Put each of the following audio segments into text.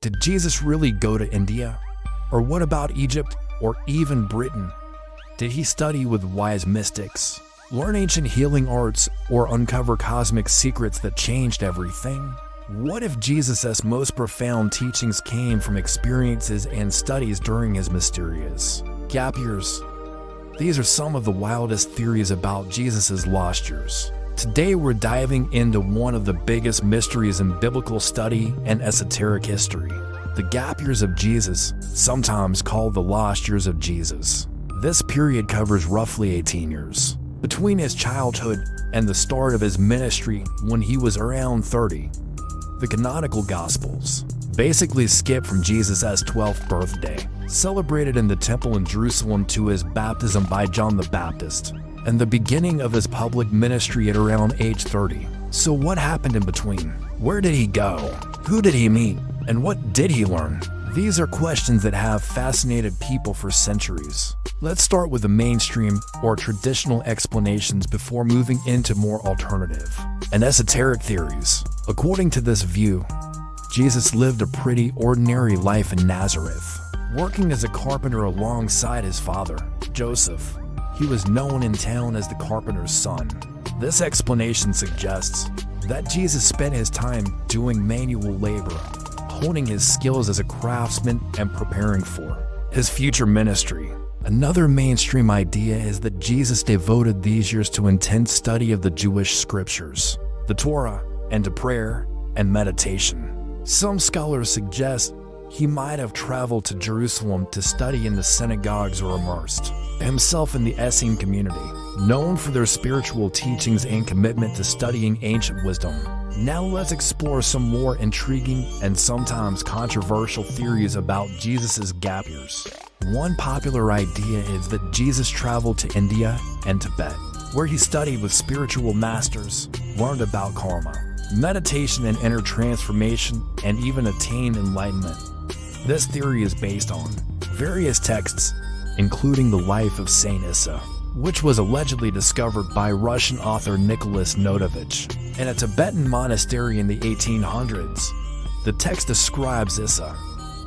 Did Jesus really go to India? Or what about Egypt or even Britain? Did he study with wise mystics, learn ancient healing arts, or uncover cosmic secrets that changed everything? What if Jesus' most profound teachings came from experiences and studies during his mysterious gap years? These are some of the wildest theories about Jesus' lost years. Today we're diving into one of the biggest mysteries in biblical study and esoteric history, the gap years of Jesus, sometimes called the lost years of Jesus. This period covers roughly 18 years, between his childhood and the start of his ministry when he was around 30. The canonical Gospels basically skip from Jesus' 12th birthday, celebrated in the temple in Jerusalem, to his baptism by John the Baptist, and the beginning of his public ministry at around age 30. So what happened in between? Where did he go? Who did he meet? And what did he learn? These are questions that have fascinated people for centuries. Let's start with the mainstream or traditional explanations before moving into more alternative and esoteric theories. According to this view, Jesus lived a pretty ordinary life in Nazareth, working as a carpenter alongside his father, Joseph. He was known in town as the carpenter's son. This explanation suggests that Jesus spent his time doing manual labor, honing his skills as a craftsman and preparing for his future ministry. Another mainstream idea is that Jesus devoted these years to intense study of the Jewish scriptures, the Torah, and to prayer and meditation. Some scholars suggest he might have traveled to Jerusalem to study in the synagogues or immersed himself in the Essene community, known for their spiritual teachings and commitment to studying ancient wisdom. Now let's explore some more intriguing and sometimes controversial theories about Jesus' gap years. One popular idea is that Jesus traveled to India and Tibet, where he studied with spiritual masters, learned about karma, meditation and inner transformation, and even attained enlightenment. This theory is based on various texts, including the life of Saint Issa, which was allegedly discovered by Russian author Nicholas Notovich in a Tibetan monastery in the 1800s. The text describes Issa,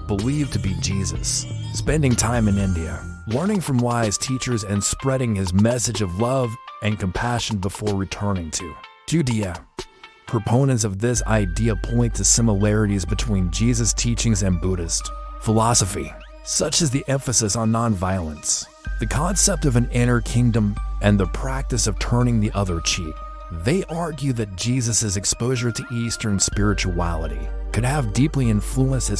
believed to be Jesus, spending time in India, learning from wise teachers and spreading his message of love and compassion before returning to Judea. Proponents of this idea point to similarities between Jesus' teachings and Buddhist philosophy, such as the emphasis on nonviolence, the concept of an inner kingdom, and the practice of turning the other cheek. They argue that Jesus' exposure to Eastern spirituality could have deeply influenced his